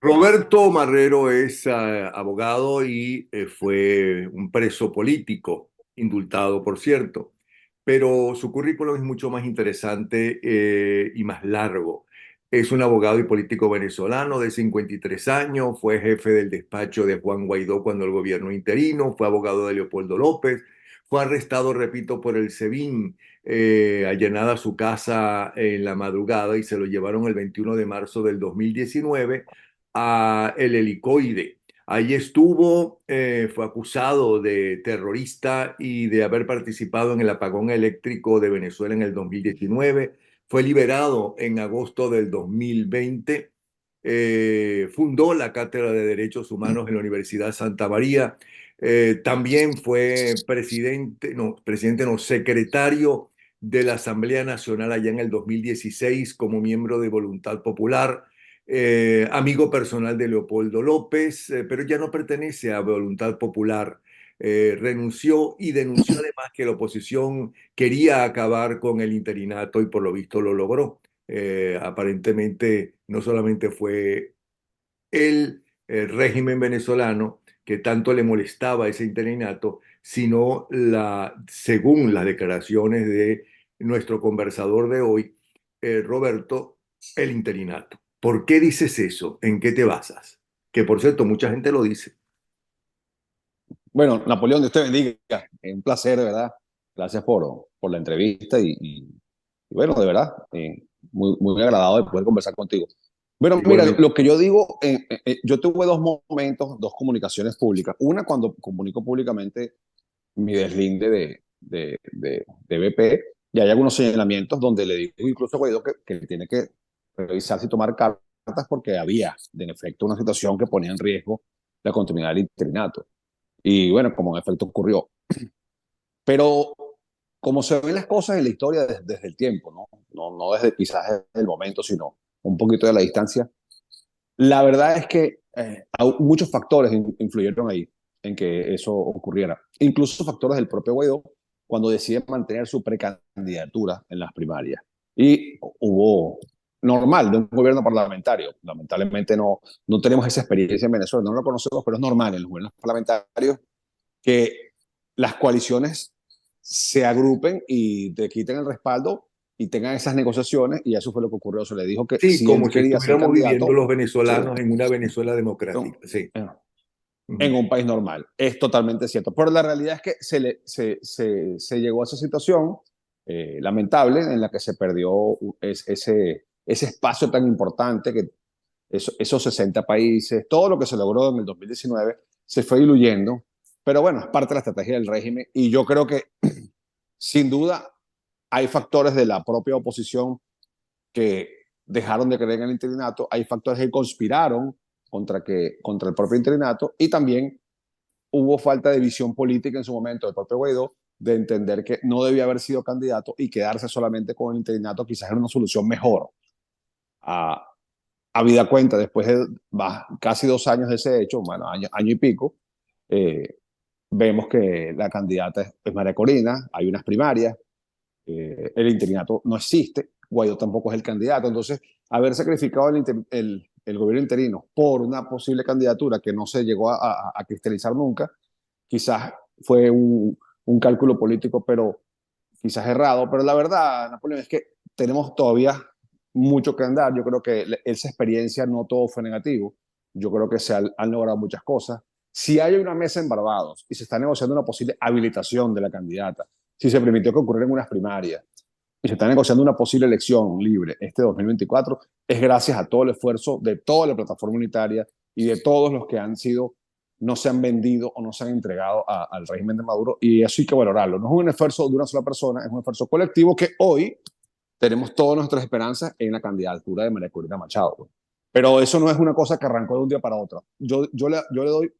Roberto Marrero es abogado y fue un preso político, indultado por cierto, pero su currículum es mucho más interesante y más largo. Es un abogado y político venezolano de 53 años, fue jefe del despacho de Juan Guaidó cuando el gobierno interino, fue abogado de Leopoldo López, fue arrestado, repito, por el SEBIN, allanada su casa en la madrugada y se lo llevaron el 21 de marzo del 2019 a el Helicoide. Allí estuvo, fue acusado de terrorista y de haber participado en el apagón eléctrico de Venezuela en el 2019. Fue liberado en agosto del 2020. Fundó la Cátedra de Derechos Humanos en la Universidad Santa María. También fue presidente no, secretario de la Asamblea Nacional allá en el 2016 como miembro de Voluntad Popular, amigo personal de Leopoldo López, pero ya no pertenece a Voluntad Popular. Renunció y denunció además que la oposición quería acabar con el interinato y por lo visto lo logró. Aparentemente no solamente fue el régimen venezolano que tanto le molestaba ese interinato, sino según las declaraciones de nuestro conversador de hoy, Roberto, el interinato. ¿Por qué dices eso? ¿En qué te basas? Que por cierto, mucha gente lo dice. Bueno, Napoleón, Dios te bendiga. Un placer, de verdad. Gracias por la entrevista y bueno, de verdad, muy agradado de poder conversar contigo. Bueno, mira, Igualmente. lo que yo digo, yo tuve dos momentos, dos comunicaciones públicas. Una cuando comunico públicamente mi deslinde de BP, y hay algunos señalamientos donde le digo incluso a Guaidó que tiene que revisar si tomar cartas porque había, en efecto, una situación que ponía en riesgo la continuidad del interinato. Y bueno, como en efecto ocurrió. Pero como se ven las cosas en la historia desde el tiempo, no desde quizás desde el momento, sino un poquito de la distancia, la verdad es que muchos factores influyeron ahí en que eso ocurriera. Incluso factores del propio Guaidó cuando decide mantener su precandidatura en las primarias. Y hubo normal de un gobierno parlamentario. Lamentablemente no tenemos esa experiencia en Venezuela, no lo conocemos, pero es normal en los gobiernos parlamentarios que las coaliciones se agrupen y te quiten el respaldo y tengan esas negociaciones, y eso fue lo que ocurrió. Se le dijo que Sí, si él como si quería ser estuviéramos viviendo candidato, los sí, venezolanos en una Venezuela democrática. Sí. en Ujú. un país normal. Es totalmente cierto. Pero la realidad es que se llegó a esa situación lamentable en la que se perdió ese espacio tan importante, que esos 60 países, todo lo que se logró en el 2019 se fue diluyendo. Pero bueno, es parte de la estrategia del régimen, y yo creo que sin duda hay factores de la propia oposición que dejaron de creer en el interinato, hay factores que conspiraron contra el propio interinato, y también hubo falta de visión política en su momento del propio Guaidó, de entender que no debía haber sido candidato y quedarse solamente con el interinato quizás era una solución mejor. A, a vida cuenta, después de casi 2 años de ese hecho, bueno, año y pico, eh, vemos que la candidata es María Corina, hay unas primarias, el interinato no existe, Guaidó tampoco es el candidato. Entonces, haber sacrificado el gobierno interino por una posible candidatura que no se llegó a cristalizar nunca, quizás fue un cálculo político, pero quizás errado. Pero la verdad, Napoleón, es que tenemos todavía mucho que andar. Yo creo que esa experiencia no todo fue negativo. Yo creo que han logrado muchas cosas. Si hay una mesa en Barbados y se está negociando una posible habilitación de la candidata, si se permitió que ocurrieran unas primarias y se está negociando una posible elección libre este 2024, es gracias a todo el esfuerzo de toda la plataforma unitaria y de todos los que no se han vendido o no se han entregado al régimen de Maduro, y eso hay que valorarlo. No es un esfuerzo de una sola persona, es un esfuerzo colectivo que hoy tenemos todas nuestras esperanzas en la candidatura de María Corina Machado. Pero eso no es una cosa que arrancó de un día para otro. Yo le doy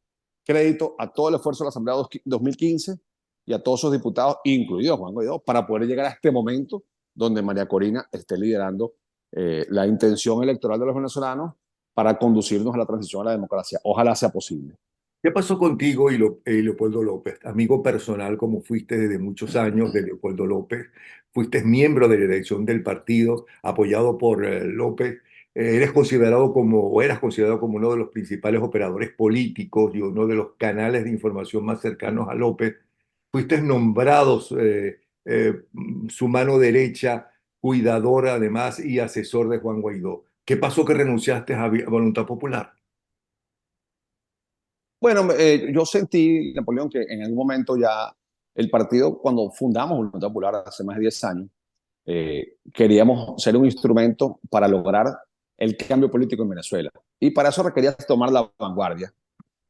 crédito a todo el esfuerzo de la Asamblea 2015 y a todos sus diputados, incluido Juan Guaidó, para poder llegar a este momento donde María Corina esté liderando la intención electoral de los venezolanos para conducirnos a la transición a la democracia. Ojalá sea posible. ¿Qué pasó contigo y Leopoldo López? Amigo personal como fuiste desde muchos años de Leopoldo López, fuiste miembro de la dirección del partido apoyado por López. eres considerado como, o eras considerado como uno de los principales operadores políticos y uno de los canales de información más cercanos a López. Fuiste nombrado su mano derecha, cuidador además y asesor de Juan Guaidó. ¿Qué pasó que renunciaste a Voluntad Popular? Bueno, yo sentí, Napoleón, que en algún momento ya el partido, cuando fundamos Voluntad Popular hace más de 10 años, queríamos ser un instrumento para lograr el cambio político en Venezuela. Y para eso requería tomar la vanguardia.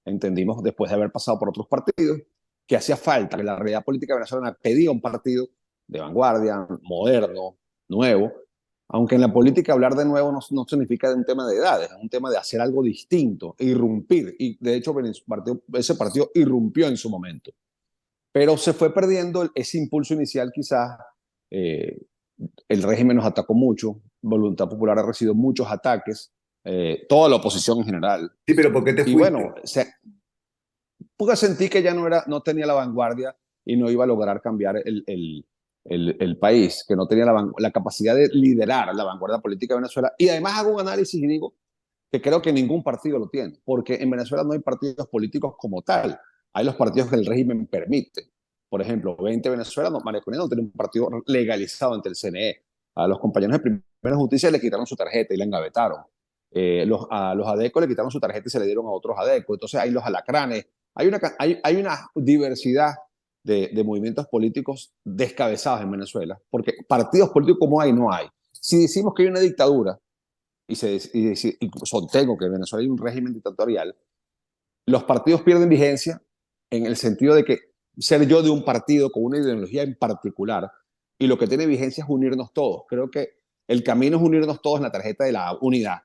Entendimos, después de haber pasado por otros partidos, que hacía falta, que la realidad política venezolana pedía un partido de vanguardia, moderno, nuevo, aunque en la política hablar de nuevo no significa de un tema de edades, es un tema de hacer algo distinto, irrumpir, y de hecho ese partido irrumpió en su momento, pero se fue perdiendo ese impulso inicial quizás, eh, el régimen nos atacó mucho, Voluntad Popular ha recibido muchos ataques, toda la oposición en general, Sí, pero ¿por qué te y bueno, fuiste? porque sentí que ya no tenía la vanguardia y no iba a lograr cambiar el país, que no tenía la capacidad de liderar la vanguardia política de Venezuela. Y además hago un análisis y digo que creo que ningún partido lo tiene, porque en Venezuela no hay partidos políticos como tal, hay los partidos que el régimen permite. Por ejemplo, 20 Venezuela, María Corina no tiene un partido legalizado ante el CNE. A los compañeros de Primera Justicia le quitaron su tarjeta y la engavetaron. A los ADECO le quitaron su tarjeta y se le dieron a otros ADECO. Entonces hay los alacranes. Hay una diversidad de movimientos políticos descabezados en Venezuela, porque partidos políticos como hay, no hay. Si decimos que hay una dictadura, y sostengo que en Venezuela hay un régimen dictatorial, los partidos pierden vigencia en el sentido de que ser yo de un partido con una ideología en particular, y lo que tiene vigencia es unirnos todos. Creo que el camino es unirnos todos en la tarjeta de la unidad,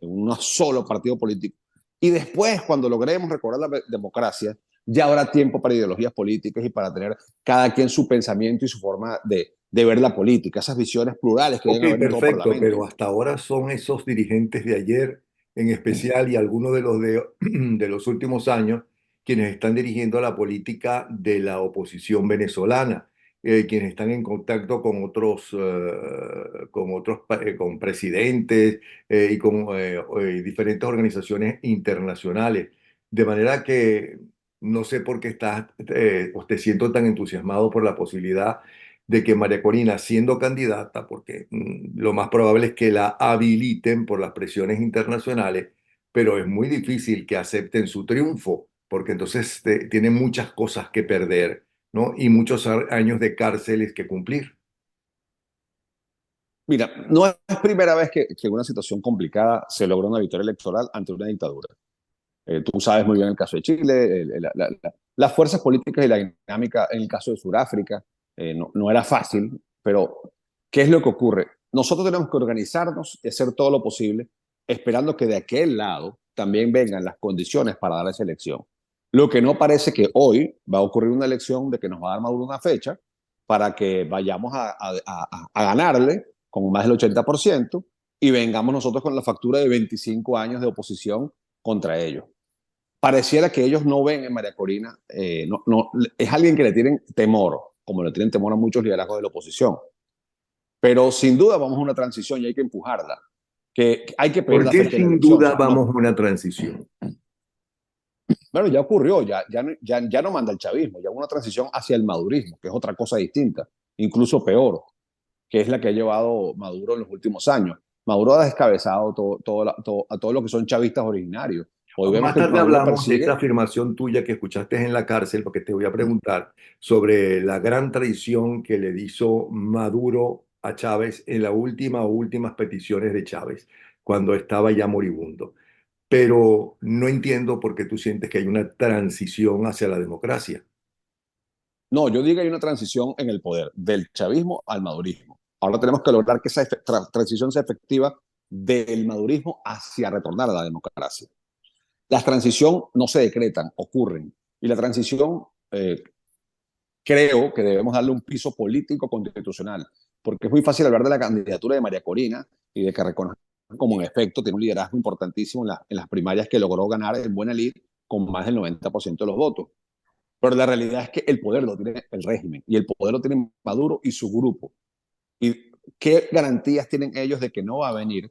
en un solo partido político. Y después, cuando logremos recobrar la democracia, ya habrá tiempo para ideologías políticas y para tener cada quien su pensamiento y su forma de ver la política, esas visiones plurales que Ok, deben haber en todo perfecto, parlamento. pero hasta ahora son esos dirigentes de ayer en especial y algunos de los de los últimos años quienes están dirigiendo la política de la oposición venezolana, quienes están en contacto con presidentes y con diferentes organizaciones internacionales. De manera que no sé por qué estás o te siento tan entusiasmado por la posibilidad de que María Corina, siendo candidata, porque lo más probable es que la habiliten por las presiones internacionales, pero es muy difícil que acepten su triunfo, porque entonces tiene muchas cosas que perder, ¿no? Y muchos años de cárceles que cumplir. Mira, no es primera vez que en una situación complicada se logra una victoria electoral ante una dictadura. Tú sabes muy bien el caso de Chile, las fuerzas políticas y la dinámica en el caso de Sudáfrica, no era fácil, pero ¿qué es lo que ocurre? Nosotros tenemos que organizarnos y hacer todo lo posible, esperando que de aquel lado también vengan las condiciones para dar esa elección. Lo que no parece que hoy va a ocurrir una elección de que nos va a dar Maduro una fecha para que vayamos a ganarle con más del 80% y vengamos nosotros con la factura de 25 años de oposición contra ellos. Pareciera que ellos no ven en María Corina, es alguien que le tienen temor, como le tienen temor a muchos liderazgos de la oposición. Pero sin duda vamos a una transición y hay que empujarla. Que hay que pedir ¿Por la qué fecha de la sin elección. O duda sea, no, vamos a una transición? bueno, ya ocurrió, ya no manda el chavismo, ya hubo una transición hacia el madurismo, que es otra cosa distinta, incluso peor, que es la que ha llevado Maduro en los últimos años. Maduro ha descabezado a todo lo que son chavistas originarios. Hoy vemos Más que tarde Maduro hablamos de esta persigue. afirmación tuya que escuchaste en la cárcel, porque te voy a preguntar sobre la gran traición que le hizo Maduro a Chávez en las últimas peticiones de Chávez, cuando estaba ya moribundo. Pero no entiendo por qué tú sientes que hay una transición hacia la democracia. No, yo digo que hay una transición en el poder, del chavismo al madurismo. Ahora tenemos que lograr que esa transición sea efectiva del madurismo hacia retornar a la democracia. Las transiciones no se decretan, ocurren. Y la transición, creo que debemos darle un piso político constitucional, porque es muy fácil hablar de la candidatura de María Corina y de que reconozca como en efecto tiene un liderazgo importantísimo en las primarias que logró ganar en buena lid con más del 90% de los votos. Pero la realidad es que el poder lo tiene el régimen y el poder lo tiene Maduro y su grupo. ¿Y qué garantías tienen ellos de que no va a venir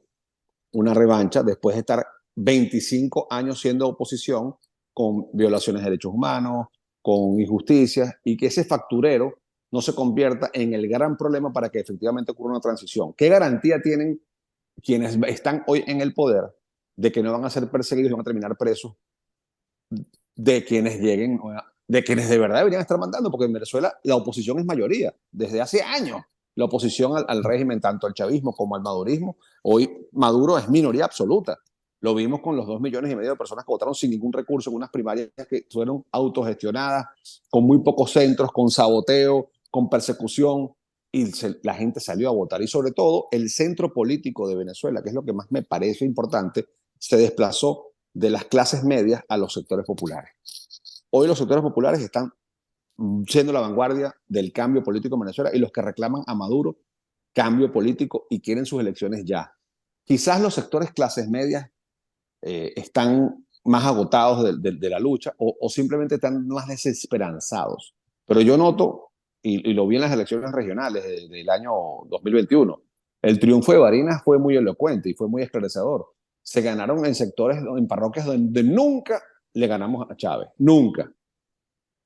una revancha después de estar 25 años siendo oposición con violaciones de derechos humanos, con injusticias, y que ese facturero no se convierta en el gran problema para que efectivamente ocurra una transición. ¿Qué garantía tienen quienes están hoy en el poder de que no van a ser perseguidos y van a terminar presos de quienes lleguen, de quienes de verdad deberían estar mandando? Porque en Venezuela la oposición es mayoría, desde hace años. La oposición al régimen, tanto al chavismo como al madurismo, hoy Maduro es minoría absoluta. Lo vimos con los 2,5 millones de personas que votaron sin ningún recurso en unas primarias que fueron autogestionadas, con muy pocos centros, con saboteo, con persecución, y la gente salió a votar. Y sobre todo, el centro político de Venezuela, que es lo que más me parece importante, se desplazó de las clases medias a los sectores populares. Hoy los sectores populares están siendo la vanguardia del cambio político en Venezuela, y los que reclaman a Maduro cambio político y quieren sus elecciones ya. Quizás los sectores clases medias están más agotados de la lucha, o simplemente están más desesperanzados. Pero yo noto, y lo vi en las elecciones regionales del año 2021, el triunfo de Barinas fue muy elocuente y fue muy esclarecedor. Se ganaron en sectores, en parroquias donde nunca le ganamos a Chávez, nunca.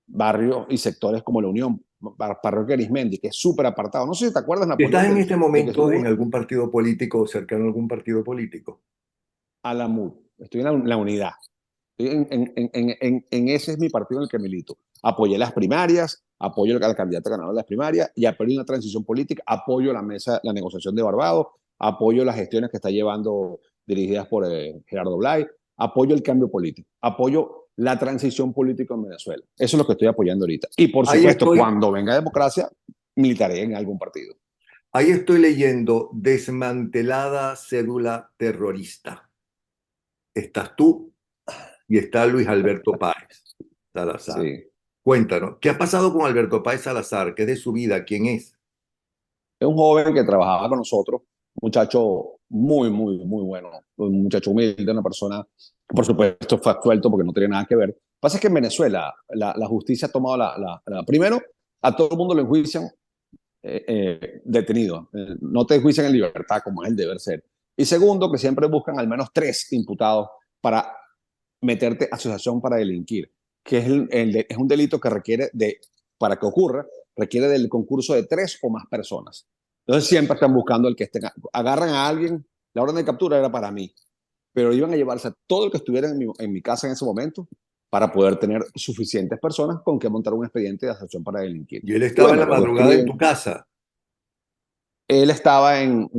Barrios y sectores como la Unión, parroquia Arismendi, que es súper apartado. No sé si te acuerdas, ¿Estás Napoleón, en este de que momento estuvo en algún partido político o cercano a algún partido político? a la MUD. Estoy en la unidad. Ese es mi partido en el que milito. Apoyé las primarias, apoyo al candidato ganador de las primarias, y apoyo una transición política, apoyo la mesa, la negociación de Barbados, apoyo las gestiones que está llevando dirigidas por Gerardo Blay, apoyo el cambio político, apoyo la transición política en Venezuela. Eso es lo que estoy apoyando ahorita. Y por Ahí supuesto, estoy, cuando venga democracia, militaré en algún partido. ahí estoy leyendo desmantelada cédula terrorista. Estás tú y está Luis Alberto Páez Salazar. Sí. Cuéntanos, ¿qué ha pasado con Alberto Páez Salazar? ¿Qué es de su vida? ¿Quién es? Es un joven que trabajaba con nosotros, un muchacho muy, muy, muy bueno, un muchacho humilde, una persona que por supuesto fue absuelto porque no tiene nada que ver. Lo que pasa es que en Venezuela la justicia ha tomado primero, a todo el mundo lo enjuician detenido, no te enjuician en libertad como es el deber ser. Y segundo, que siempre buscan al menos 3 imputados para meterte asociación para delinquir, que es un delito que requiere para que ocurra, requiere del concurso de 3 o más personas. Entonces siempre están buscando el que estén, agarran a alguien, la orden de captura era para mí, pero iban a llevarse a todo el que estuviera en mi casa en ese momento para poder tener suficientes personas con que montar un expediente de asociación para delinquir. Y él Y estaba en bueno, la luego madrugada en estuve, tu casa. él estaba en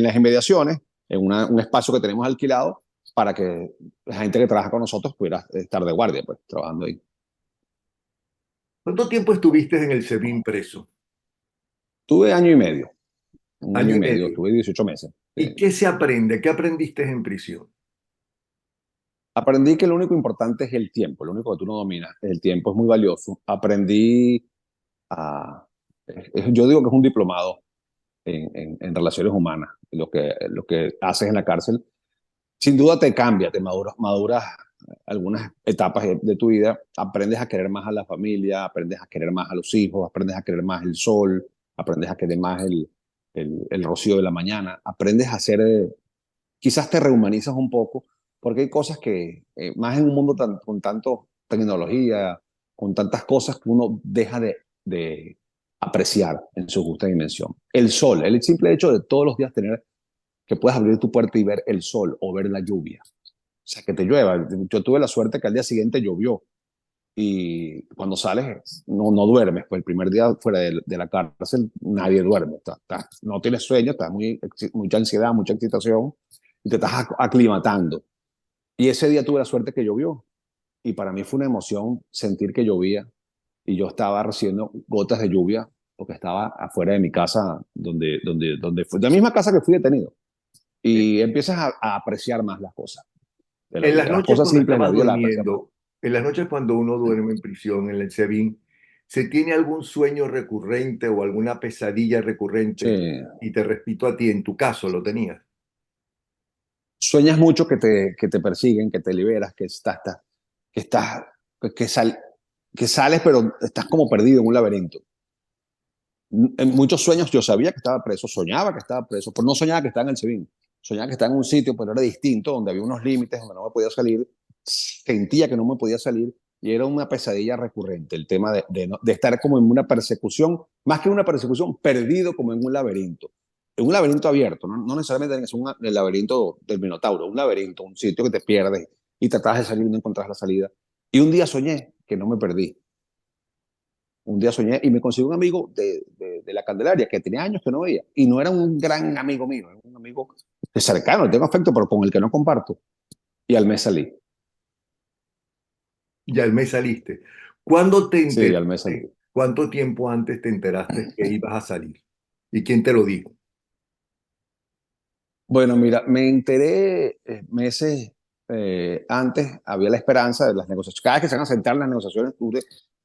las inmediaciones, un espacio que tenemos alquilado para que la gente que trabaja con nosotros pudiera estar de guardia, pues, trabajando ahí. ¿Cuánto tiempo estuviste en el SEBIN preso? Tuve año y medio, un año Año y y medio, medio. tuve 18 meses. ¿Y qué se aprende? ¿Qué aprendiste en prisión? Aprendí que lo único importante es el tiempo, lo único que tú no dominas, el tiempo es muy valioso. Aprendí a, yo digo que es un diplomado en relaciones humanas, lo que haces en la cárcel. Sin duda te cambia, te maduras algunas etapas de tu vida, aprendes a querer más a la familia, aprendes a querer más a los hijos, aprendes a querer más el sol, aprendes a querer más el rocío de la mañana, aprendes a hacer, quizás te rehumanizas un poco, porque hay cosas que, más en un mundo con tanto tecnología, con tantas cosas que uno deja de apreciar en su justa dimensión. El sol, el simple hecho de todos los días tener que puedas abrir tu puerta y ver el sol o ver la lluvia. O sea, que te llueva. Yo tuve la suerte que al día siguiente llovió, y cuando sales no duermes. Pues el primer día fuera de la cárcel nadie duerme. No tienes sueño, estás mucha ansiedad, mucha excitación, y te estás aclimatando. Y ese día tuve la suerte que llovió, y para mí fue una emoción sentir que llovía, y yo estaba recibiendo gotas de lluvia porque estaba afuera de mi casa, donde fue, de la misma casa que fui detenido. Y empiezas a apreciar más las cosas de la En las vida. Las noches cosas cuando simples de la estabas vida las aprecias más. durmiendo, en las noches cuando uno duerme en prisión, en el SEBIN, ¿se tiene algún sueño recurrente o alguna pesadilla Sí. recurrente? Y te repito a ti, en tu caso lo tenías. Sueñas mucho que te persiguen, que te liberas, que, estás, que, sal, que sales, pero estás como perdido en un laberinto. En muchos sueños yo sabía que estaba preso, soñaba que estaba preso, pero no soñaba que estaba en el SEBIN. Soñaba que estaba en un sitio, pero era distinto, donde había unos límites, donde no me podía salir. Sentía que no me podía salir y era una pesadilla recurrente el tema de estar como en una persecución, más que una persecución, perdido como en un laberinto abierto, no necesariamente tiene que ser el laberinto del Minotauro, un laberinto, un sitio que te pierdes y tratas de salir y no encontrás la salida. Y un día soñé que no me perdí. Un día soñé y me conseguí un amigo de la Candelaria que tenía años que no veía y no era un gran amigo mío, era un amigo cercano, tengo afecto, pero con el que no comparto. Y al mes salí. Y al mes saliste. ¿Cuándo te Sí, al mes salí. enteraste? ¿Cuánto tiempo antes te enteraste que ibas a salir? ¿Y quién te lo dijo? Bueno, mira, me enteré meses antes, había la esperanza de las negociaciones. Cada vez que se van a sentar las negociaciones,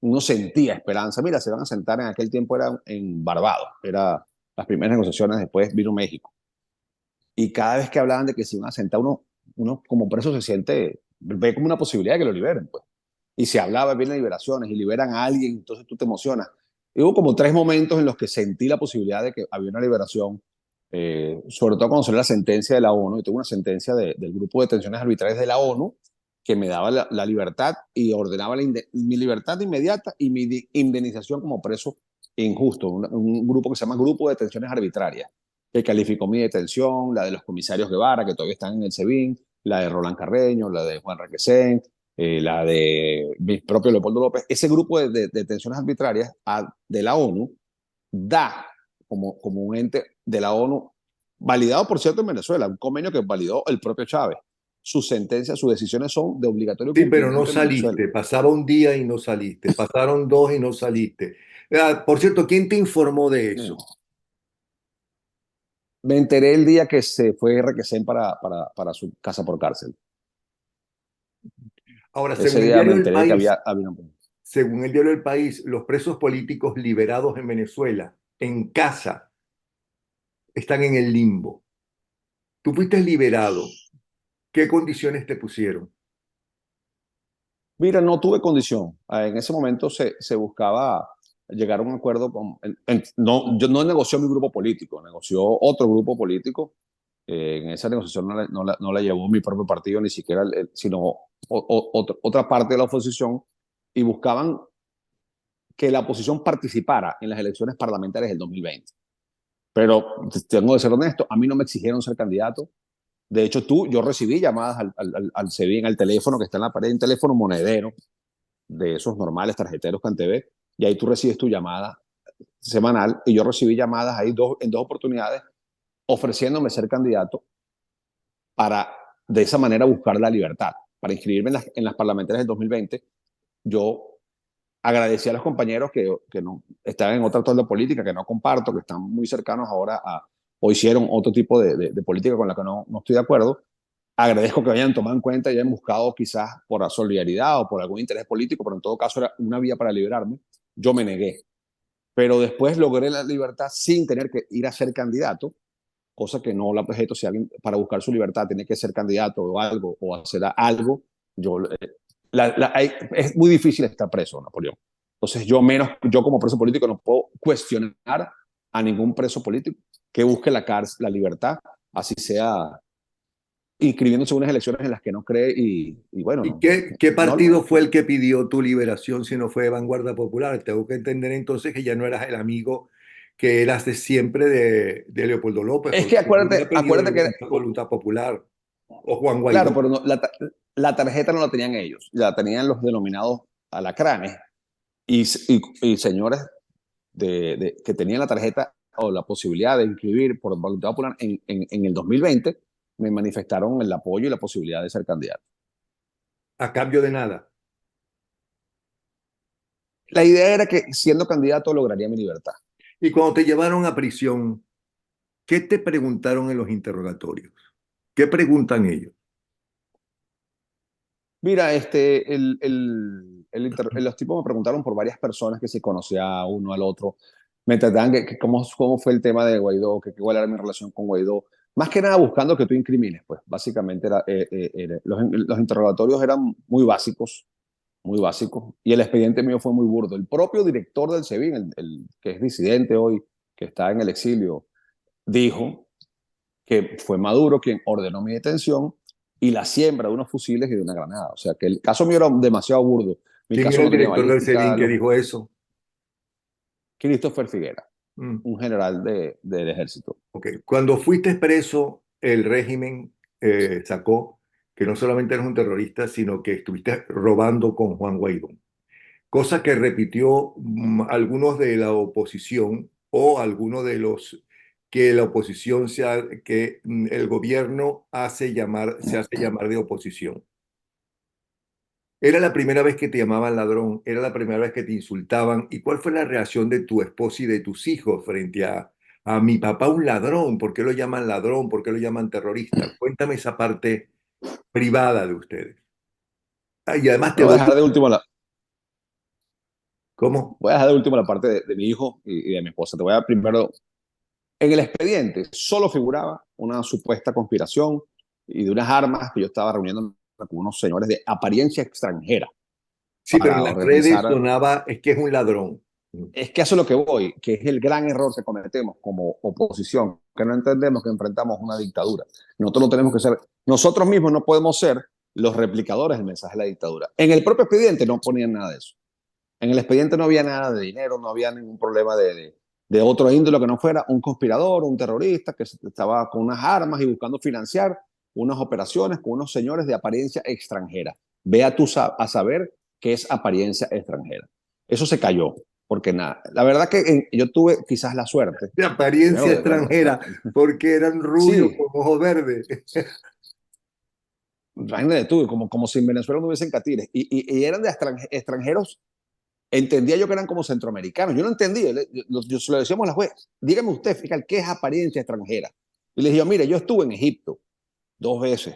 uno sentía esperanza. Mira, se van a sentar en aquel tiempo, era en Barbados, era las primeras negociaciones, después vino México. Y cada vez que hablaban de que se iban a sentar, uno como preso se siente, ve como una posibilidad de que lo liberen, pues. Y se hablaba bien de liberaciones y liberan a alguien, entonces tú te emocionas. Y hubo como tres momentos en los que sentí la posibilidad de que había una liberación, sobre todo cuando salió la sentencia de la ONU, y tuve una sentencia del grupo de detenciones arbitrarias de la ONU que me daba la libertad y ordenaba mi libertad inmediata y mi indemnización como preso injusto, un grupo que se llama Grupo de Detenciones Arbitrarias, que calificó mi detención, la de los comisarios Guevara, que todavía están en el SEBIN, la de Roland Carreño, la de Juan Requesén, la de mi propio Leopoldo López. Ese grupo de detenciones arbitrarias de la ONU da como un ente de la ONU, validado por cierto en Venezuela, un convenio que validó el propio Chávez. Sus sentencias, sus decisiones son de obligatorio Sí, pero no cumplimiento en Venezuela. saliste. Pasaba un día y no saliste. Pasaron dos y no saliste. Ah, por cierto, ¿quién te informó de eso? Me enteré el día que se fue Requesén para su casa por cárcel. Ahora, Ese según el día me diario El enteré que País, había según el diario El País, los presos políticos liberados en Venezuela, en casa, están en el limbo. Tú fuiste liberado. ¿Qué condiciones te pusieron? Mira, no tuve condición. En ese momento se buscaba llegar a un acuerdo con... no, yo no negoció mi grupo político, negoció otro grupo político. En esa negociación no la llevó mi propio partido, ni siquiera, sino otra parte de la oposición, y buscaban que la oposición participara en las elecciones parlamentarias del 2020. Pero tengo que ser honesto, a mí no me exigieron ser candidato. De hecho, yo recibí llamadas al SEBIN, al teléfono que está en la pared, un teléfono monedero, de esos normales tarjeteros CanTV, y ahí tú recibes tu llamada semanal, y yo recibí llamadas ahí en dos oportunidades ofreciéndome ser candidato para de esa manera buscar la libertad, para inscribirme en las parlamentarias del 2020. Yo agradecí a los compañeros que no estaban en otra torre política, que no comparto, que están muy cercanos ahora o hicieron otro tipo de política con la que no estoy de acuerdo. Agradezco que hayan tomado en cuenta y hayan buscado quizás por la solidaridad o por algún interés político, pero en todo caso era una vía para liberarme. Yo me negué, pero después logré la libertad sin tener que ir a ser candidato, cosa que no la proyecto. Si alguien para buscar su libertad tiene que ser candidato o algo o hacer algo, yo, es muy difícil estar preso, Napoleón. Entonces yo como preso político no puedo cuestionar a ningún preso político que busque la libertad, así sea inscribiéndose en unas elecciones en las que no cree y bueno, ¿Y qué no, partido fue el que pidió tu liberación si no fue Vanguardia Popular? Tengo que entender entonces que ya no eras el amigo que eras de siempre de Leopoldo López, es porque que si no hubiera pedido acuérdate que, voluntad popular o Juan claro, Guaidó. pero no, la tarjeta no la tenían ellos, la tenían los denominados alacranes y señores que tenían la tarjeta o la posibilidad de inscribir por voluntad popular en el 2020, me manifestaron el apoyo y la posibilidad de ser candidato. A cambio de nada. La idea era que siendo candidato lograría mi libertad. Y cuando te llevaron a prisión, ¿qué te preguntaron en los interrogatorios? ¿Qué preguntan ellos? Mira, los tipos me preguntaron por varias personas que se conocía uno al otro. Me trataban cómo fue el tema de Guaidó, cuál era mi relación con Guaidó. Más que nada buscando que tú incrimines, pues básicamente los interrogatorios eran muy básicos. muy básico. Y el expediente mío fue muy burdo. El propio director del SEBIN, que es disidente hoy, que está en el exilio, dijo que fue Maduro quien ordenó mi detención y la siembra de unos fusiles y de una granada. O sea que el caso mío era demasiado burdo. Mi ¿Quién caso era el no tenía director del SEBIN balística. que dijo eso? Christopher Figuera, Mm, un general del ejército. ok. Cuando fuiste preso, el régimen sacó que no solamente eres un terrorista, sino que estuviste robando con Juan Guaidó. Cosa que repitió algunos de la oposición o algunos de los que la oposición que el gobierno se hace llamar de oposición. Era la primera vez que te llamaban ladrón, era la primera vez que te insultaban. ¿Y cuál fue la reacción de tu esposa y de tus hijos frente a mi papá un ladrón? ¿Por qué lo llaman ladrón? ¿Por qué lo llaman terrorista? Cuéntame esa parte privada de ustedes. Ah, y además te Bueno, doy, ¿cómo? voy a dejar de último la parte de mi hijo y de mi esposa. Te voy a dar primero. En el expediente solo figuraba una supuesta conspiración y de unas armas que yo estaba reuniendo con unos señores de apariencia extranjera Sí, pero en para las redes organizar. sonaba, es que es un ladrón. Es que eso es lo que voy, que es el gran error que cometemos como oposición, que no entendemos que enfrentamos una dictadura. Nosotros no tenemos que ser, nosotros mismos no podemos ser los replicadores del mensaje de la dictadura. En el propio expediente no ponían nada de eso. En el expediente no había nada de dinero, no había ningún problema de otro índole que no fuera un conspirador, un terrorista que estaba con unas armas y buscando financiar unas operaciones con unos señores de apariencia extranjera. Vea tú a saber qué es apariencia extranjera. Eso se cayó, porque nada, la verdad que yo tuve quizás la suerte. De apariencia Primero, bueno, extranjera, porque eran rubios sí, con ojos verdes. imagínate tú, como si en Venezuela no hubiesen catires, y eran de extranjeros. Entendía yo que eran como centroamericanos. Yo no entendía. Yo se lo decíamos a la juez. Dígame usted, fiscal, ¿qué es apariencia extranjera? Y le dije, mire, yo estuve en Egipto 2 veces.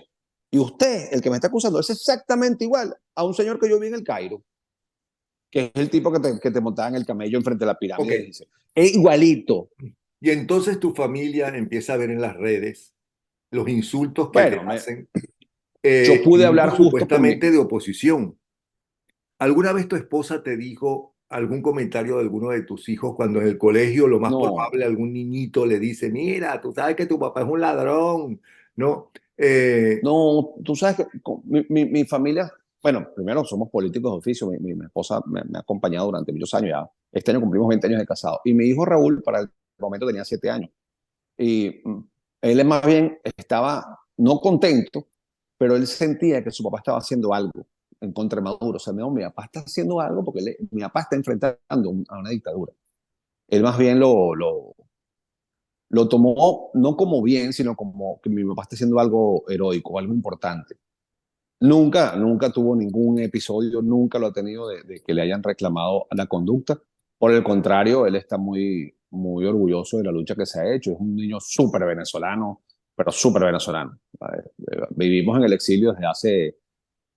Y usted, el que me está acusando, es exactamente igual a un señor que yo vi en el Cairo, que es el tipo que te montaba en el camello enfrente de la Ok. pirámide. Dice, es igualito. Y entonces tu familia empieza a ver en las redes los insultos que te Bueno, hacen, yo pude hablar insultos justo por mi. supuestamente de oposición. ¿Alguna vez tu esposa te dijo algún comentario de alguno de tus hijos cuando en el colegio lo más No, probable algún niñito le dice, mira, tú sabes que tu papá es un ladrón, ¿no? no, tú sabes que mi familia, bueno, primero somos políticos de oficio, mi esposa me ha acompañado durante muchos años ya. Este año cumplimos 20 años de casado. Y mi hijo Raúl, para el momento, tenía 7 años. Y él es más bien estaba no contento, pero él sentía que su papá estaba haciendo algo en contra de Maduro. O sea, mi papá está haciendo algo porque mi papá está enfrentando a una dictadura. Él más bien lo tomó no como bien, sino como que mi papá está haciendo algo heroico, algo importante. Nunca tuvo ningún episodio, nunca lo ha tenido de que le hayan reclamado la conducta. Por el contrario, él está muy orgulloso de la lucha que se ha hecho. Es un niño súper venezolano, pero súper venezolano. Vivimos en el exilio desde hace,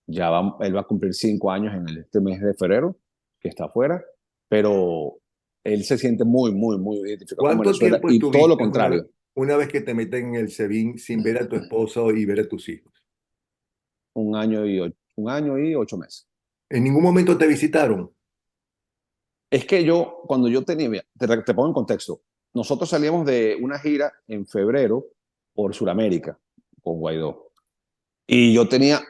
él va a cumplir 5 años en este mes de febrero, que está afuera, pero él se siente muy identificado con ¿Cuánto Venezuela tiempo y todo lo estuviste contrario, una vez que te meten en el SEBIN sin ver a tu esposo y ver a tus hijos? 1 año y 8 meses. ¿En ningún momento te visitaron? Es que cuando yo tenía, mira, te pongo en contexto, nosotros salíamos de una gira en febrero por Sudamérica con Guaidó. Y yo tenía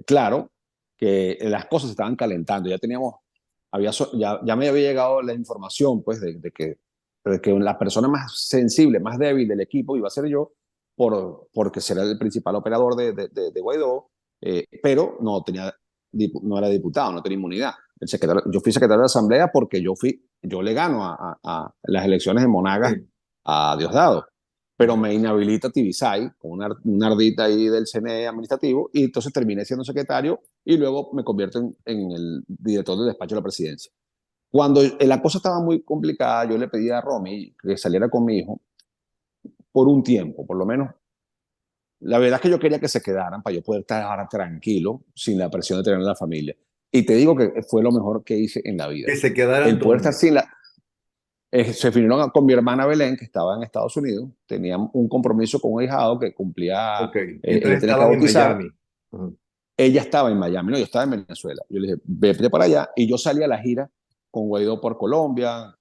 claro que las cosas se estaban calentando, ya teníamos, ya me había llegado la información pues de que la persona más sensible, más débil del equipo iba a ser yo, porque será el principal operador de Guaidó, pero no era diputado, no tenía inmunidad. Yo fui secretario de la Asamblea porque yo le gano a las elecciones en Monagas Sí. a Diosdado, pero me inhabilita Tibisay, con una ardita ahí del CNE administrativo, y entonces terminé siendo secretario y luego me convierto en el director del despacho de la presidencia. Cuando la cosa estaba muy complicada, yo le pedí a Romy que saliera con mi hijo por un tiempo, por lo menos. La verdad es que yo quería que se quedaran para yo poder estar tranquilo, sin la presión de tener a la familia. Y te digo que fue lo mejor que hice en la vida. ¿Que se quedaran El poder estar dónde? sin la, se vinieron con mi hermana Belén, que estaba en Estados Unidos. Tenían un compromiso con un ahijado que cumplía, Ok, él entonces tenía que estaban en bautizar. Miami. Ujú. ella estaba en Miami, no, yo estaba en Venezuela. Yo le dije, vete para allá. Y yo salí a la gira con Guaidó por Colombia,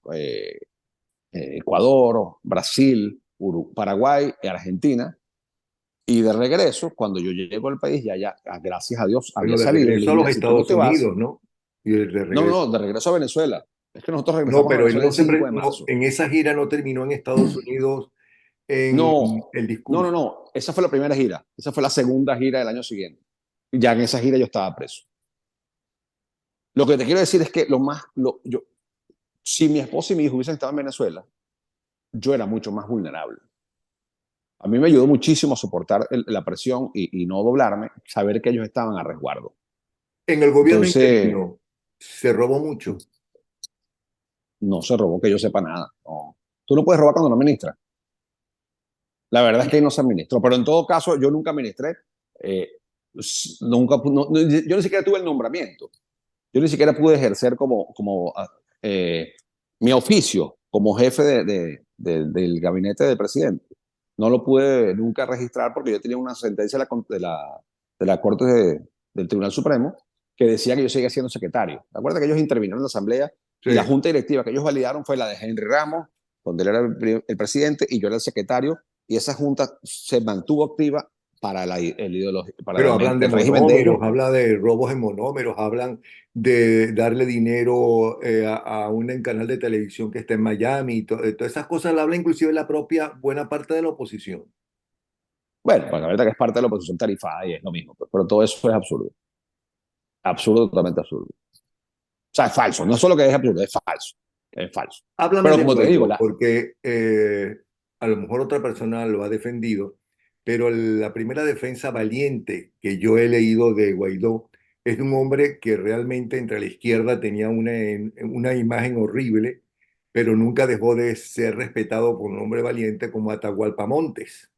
Ecuador, Brasil, Paraguay, Argentina. Y de regreso, cuando yo llego al país, gracias a Dios, había Bueno, de salido. Y le regreso a dije, los mira, si tú no Estados te vas, Unidos, ¿no? Y de no, no, regreso. no, de regreso a Venezuela. Es que nosotros No, regresamos a pero él Venezuela no el 5 de no, marzo. en esa gira no terminó en Estados Unidos en No, el no, no, discurso. no. Esa fue la primera gira. Esa fue la segunda gira del año siguiente. Ya en esa gira yo estaba preso. Lo que te quiero decir es que si mi esposa y mi hijo hubiesen estado en Venezuela, yo era mucho más vulnerable. A mí me ayudó muchísimo a soportar la presión y no doblarme, saber que ellos estaban a resguardo. En el gobierno Entonces, interino se robó mucho. no se robó que yo sepa nada. No. Tú no puedes robar cuando no administras. La verdad es que ahí no se administró, pero en todo caso yo nunca administré. Eh, yo ni siquiera tuve el nombramiento. Yo ni siquiera pude ejercer eh, mi oficio como jefe del gabinete del presidente. No lo pude nunca registrar porque yo tenía una sentencia de la Corte del Tribunal Supremo que decía que yo seguía siendo secretario. ¿Te acuerdas que ellos intervinieron en la Asamblea y la Sí. junta directiva que ellos validaron fue la de Henry Ramos, donde él era el presidente y yo era el secretario, y esa junta se mantuvo activa para, Pero hablan de el régimen de ellos. monómeros, habla de robos en monómeros, hablan de darle dinero a un canal de televisión que está en Miami, y todas esas cosas la habla inclusive la propia buena parte de la oposición. Bueno, pues la verdad que es parte de la oposición tarifada y es lo mismo, pues, pero todo eso es absurdo. Absurdo, totalmente absurdo. O sea, es falso. No solo que es absurdo, es falso. Es falso. Háblame Pero de como te digo, Guaidó, porque a lo mejor otra persona lo ha defendido, pero la primera defensa valiente que yo he leído de Guaidó es de un hombre que realmente entre la izquierda tenía una imagen horrible, pero nunca dejó de ser respetado por un hombre valiente como Atahualpa Montes.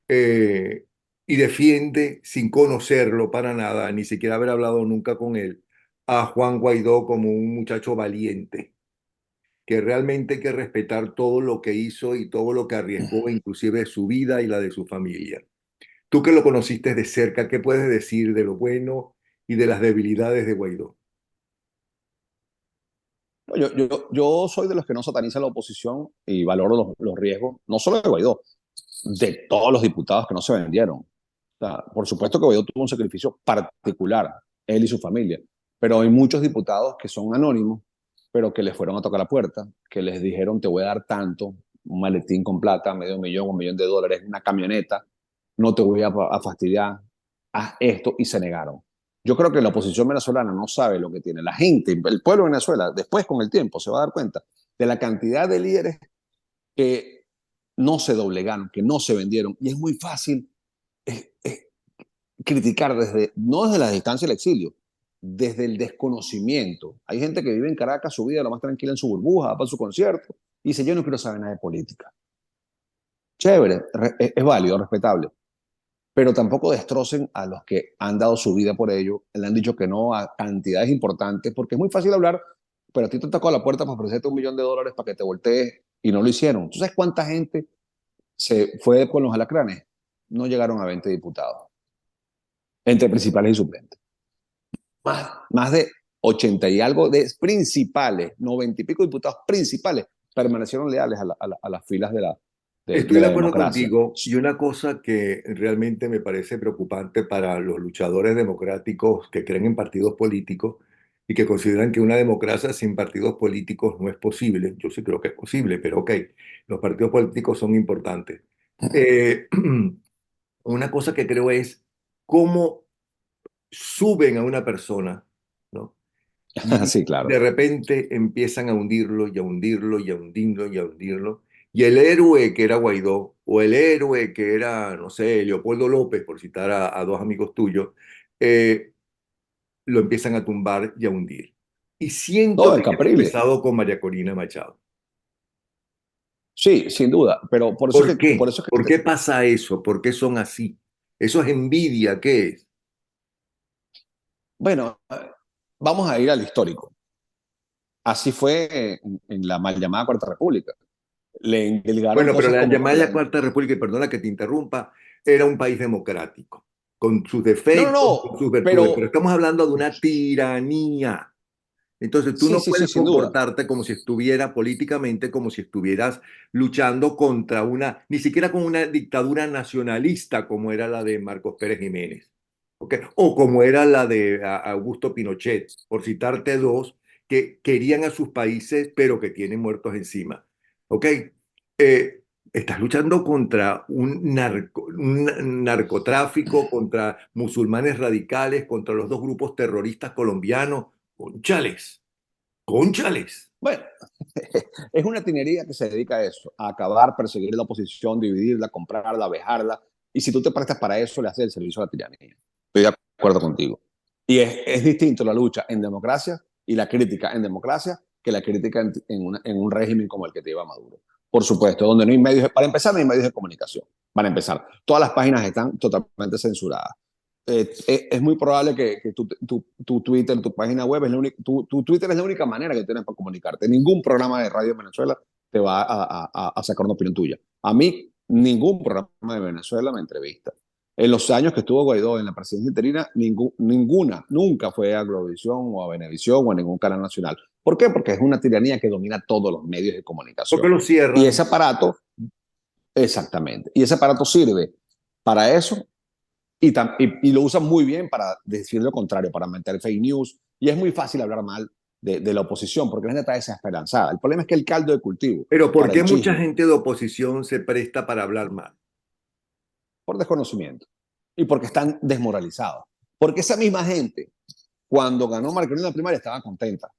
Eh, y defiende, sin conocerlo para nada, ni siquiera haber hablado nunca con él, a Juan Guaidó como un muchacho valiente que realmente hay que respetar todo lo que hizo y todo lo que arriesgó, inclusive su vida y la de su familia. Tú que lo conociste de cerca, ¿qué puedes decir de lo bueno y de las debilidades de Guaidó? yo soy de los que no sataniza la oposición y valoro los riesgos, no solo de Guaidó, de todos los diputados que no se vendieron. O sea, por supuesto que Guaidó tuvo un sacrificio particular, él y su familia, pero hay muchos diputados que son anónimos, pero que les fueron a tocar la puerta, que les dijeron te voy a dar tanto, un maletín con plata, medio millón, $1 millón, una camioneta, no te voy a fastidiar, haz esto, y se negaron. Yo creo que la oposición venezolana no sabe lo que tiene. La gente, el pueblo de Venezuela, después con el tiempo se va a dar cuenta de la cantidad de líderes que no se doblegaron, que no se vendieron. Y es muy fácil criticar no desde la distancia del exilio, desde el desconocimiento. Hay gente que vive en Caracas su vida lo más tranquila en su burbuja, va para su concierto y dice, yo no quiero saber nada de política. Chévere, es válido, respetable, pero tampoco destrocen a los que han dado su vida por ello, le han dicho que no a cantidades importantes, porque es muy fácil hablar, pero a ti te tocó la puerta para ofrecerte $1 millón para que te voltees y no lo hicieron. ¿Tú sabes cuánta gente se fue con los alacranes? No llegaron a 20 diputados, entre principales y suplentes. Más de 80 y algo de principales, 90 y pico diputados principales permanecieron leales a las filas Estoy de de la acuerdo democracia. contigo y una cosa que realmente me parece preocupante para los luchadores democráticos que creen en partidos políticos y que consideran que una democracia sin partidos políticos no es posible. Yo sí creo que es posible, pero ok, los partidos políticos son importantes. Eh, una cosa que creo es cómo suben a una persona, ¿no? Y Sí, de claro. repente empiezan a hundirlo y a hundirlo y a hundirlo y a hundirlo. Y el héroe que era Guaidó, o el héroe que era, no sé, Leopoldo López, por citar a dos amigos tuyos, eh, lo empiezan a tumbar y a hundir. Y siento No, el que ya ha Capriles. empezado con María Corina Machado. Sí, sin duda, pero ¿Por por qué? eso es ¿Por qué pasa eso? ¿Por qué son así? ¿Eso es envidia? ¿Qué es? bueno, vamos a ir al histórico. Así fue en la mal llamada Cuarta República. Le endilgaron Bueno, pero cosas la como llamada Cuarta República, y perdona que te interrumpa, era un país democrático. con sus No, no, defectos, con no, sus virtudes, pero pero estamos hablando de una tiranía. Entonces tú sí, no sí, sí, puedes sin duda. comportarte como si estuviera políticamente, como si estuvieras luchando contra una, ni siquiera con una dictadura nacionalista como era la de Marcos Pérez Jiménez, ¿ok? O como era la de Augusto Pinochet, por citarte dos que querían a sus países pero que tienen muertos encima, ¿ok? Estás luchando contra un narcotráfico, contra musulmanes radicales, contra los dos grupos terroristas colombianos. Cónchales, cónchales. Bueno, es una tinería que se dedica a eso, a acabar, perseguir la oposición, dividirla, comprarla, vejarla. Y si tú te prestas para eso, le haces el servicio a la tiranía. Estoy de acuerdo contigo. Y es distinto la lucha en democracia y la crítica en democracia que la crítica en un régimen como el que te lleva Maduro. Por supuesto, donde no hay medios, para empezar, no hay medios de comunicación. Para empezar, todas las páginas están totalmente censuradas. Es muy probable que tu Twitter, tu página web, es la única, tu Twitter es la única manera que tienes para comunicarte. Ningún programa de radio en Venezuela te va a sacar una opinión tuya. A mí, ningún programa de Venezuela me entrevista. En los años que estuvo Guaidó en la presidencia interina, ninguna, nunca fue a Globovisión o a Venevisión o a ningún canal nacional. ¿Por qué? Porque es una tiranía que domina todos los medios de Porque comunicación. lo Y cierran. ese aparato, exactamente, y ese aparato sirve para eso y lo usan muy bien para decir lo contrario, para meter fake news. Y es muy fácil hablar mal de la oposición porque la gente está desesperanzada. El problema es que el caldo de cultivo Pero ¿por para qué el mucha chisme, gente de oposición se presta para hablar mal? por desconocimiento y porque están desmoralizados. Porque esa misma gente, cuando ganó Margarita en la primaria, estaba contenta.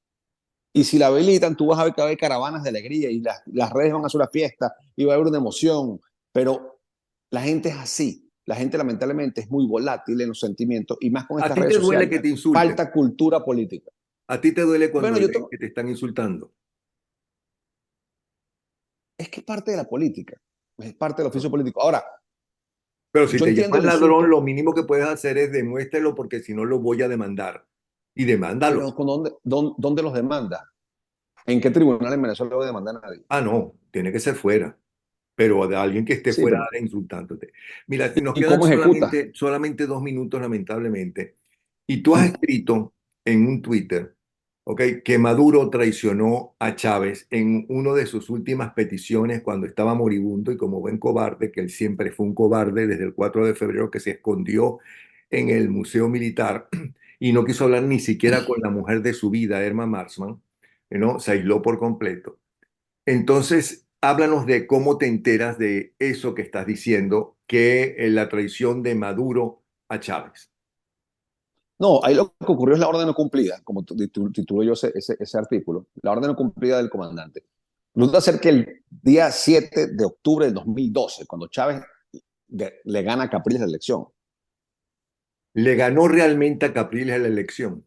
Y si la habilitan, tú vas a ver que va a haber caravanas de alegría y las redes van a hacer una fiesta y va a haber una emoción. Pero la gente es así. La gente lamentablemente es muy volátil en los sentimientos y más con ¿A estas ti redes te duele sociales. que te insulten? Falta cultura política. ¿A ti te duele Bueno, cuando ven que te están insultando? es que es parte de la política, es parte del oficio político. Ahora, Pero si yo te entiendo llaman el ladrón, insulto, lo mínimo que puedes hacer es demuéstralo porque si no lo voy a demandar. Y demándalo. pero ¿dónde los demanda? ¿En qué tribunal en Venezuela no demanda a nadie? Ah, no, tiene que ser fuera. Pero de alguien que esté Sí, fuera pero insultándote. Mira, nos ¿y quedan cómo ejecuta? solamente 2 minutos, lamentablemente. Y tú has escrito en un Twitter, ¿ok? Que Maduro traicionó a Chávez en una de sus últimas peticiones cuando estaba moribundo y como buen cobarde, que él siempre fue un cobarde desde el 4 de febrero que se escondió en el Museo Militar y no quiso hablar ni siquiera con la mujer de su vida, Irma Marsman, ¿no? Se aisló por completo. Entonces, háblanos de cómo te enteras de eso que estás diciendo, que la traición de Maduro a Chávez. No, ahí lo que ocurrió es la orden no cumplida, como titulo yo ese artículo, la orden no cumplida del comandante. Resulta ser que el día 7 de octubre del 2012, cuando Chávez le gana a Capriles la elección, ¿Le ganó realmente a Capriles la elección?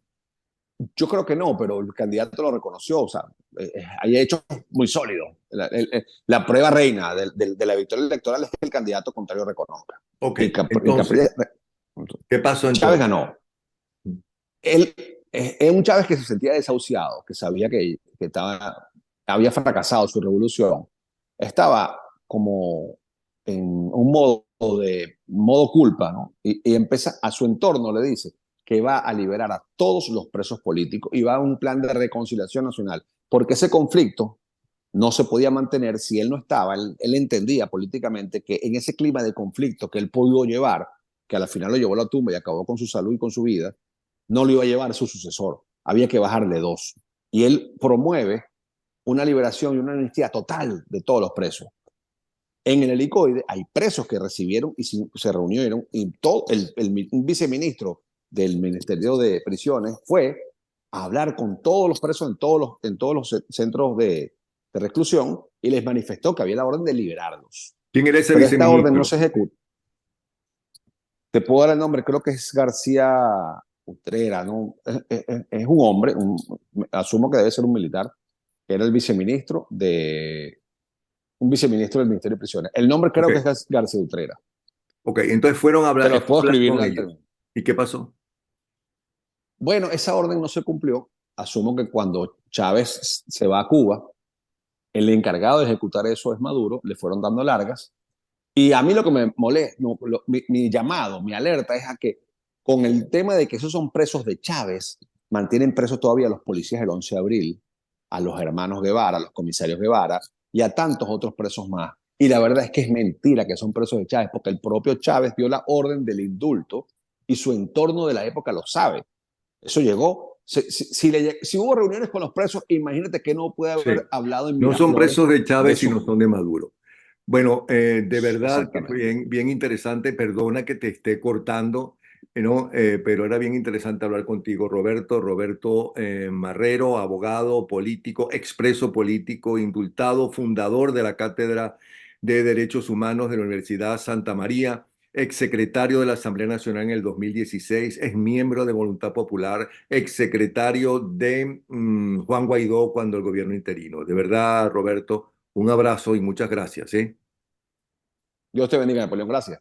yo creo que no, pero el candidato lo reconoció, o sea, hay hechos muy sólidos. La prueba reina de la victoria electoral es que el candidato contrario reconozca. Ok, Y entonces, Capriles, ¿qué pasó Chávez entonces? ganó. Él es un Chávez que se sentía desahuciado, que sabía que había fracasado su revolución. Estaba como en un modo culpa, ¿no? Y empieza a su entorno, le dice que va a liberar a todos los presos políticos y va a un plan de reconciliación nacional, porque ese conflicto no se podía mantener si él no estaba, él entendía políticamente que en ese clima de conflicto que él pudo llevar, que a la final lo llevó a la tumba y acabó con su salud y con su vida, no lo iba a llevar su sucesor. Había que bajarle dos. Y él promueve una liberación y una amnistía total de todos los presos. En el helicoide hay presos que recibieron y se reunieron y un viceministro del Ministerio de Prisiones fue a hablar con todos los presos en todos los centros de reclusión y les manifestó que había la orden de liberarlos. ¿Quién era ese Pero esta orden no viceministro? se ejecuta. Te puedo dar el nombre, creo que es García Utrera, ¿no? Es un hombre, asumo que debe ser un militar, que era un viceministro del Ministerio de Prisiones. El nombre Ok, creo que es García Utrera. ok, entonces fueron a Te hablar, lo puedo escribir con delante de ellos. mí. ¿Y qué pasó? Bueno, esa orden no se cumplió. Asumo que cuando Chávez se va a Cuba, el encargado de ejecutar eso es Maduro, le fueron dando largas Y a mí lo que me molesta, mi llamado, mi alerta es a que con el tema de que esos son presos de Chávez, mantienen presos todavía a los policías del 11 de abril, a los hermanos Guevara, a los comisarios Guevara y a tantos otros presos más. Y la verdad es que es mentira que son presos de Chávez, porque el propio Chávez dio la orden del indulto y su entorno de la época lo sabe. Eso llegó. Si hubo reuniones con los presos, imagínate que no puede Sí. haber hablado en No son Miraflores presos de de Chávez, sus... sino son de Maduro. Bueno, de verdad que fue Exactamente. bien, bien interesante. Perdona que te esté cortando, ¿no? Pero era bien interesante hablar contigo, Roberto. Roberto Marrero, abogado, político, expreso político, indultado, fundador de la Cátedra de Derechos Humanos de la Universidad Santa María, exsecretario de la Asamblea Nacional en el 2016, es miembro de Voluntad Popular, exsecretario de Juan Guaidó cuando el gobierno interino. De verdad, Roberto, un abrazo y muchas gracias, ¿eh? Dios te bendiga, Napoleón. Gracias.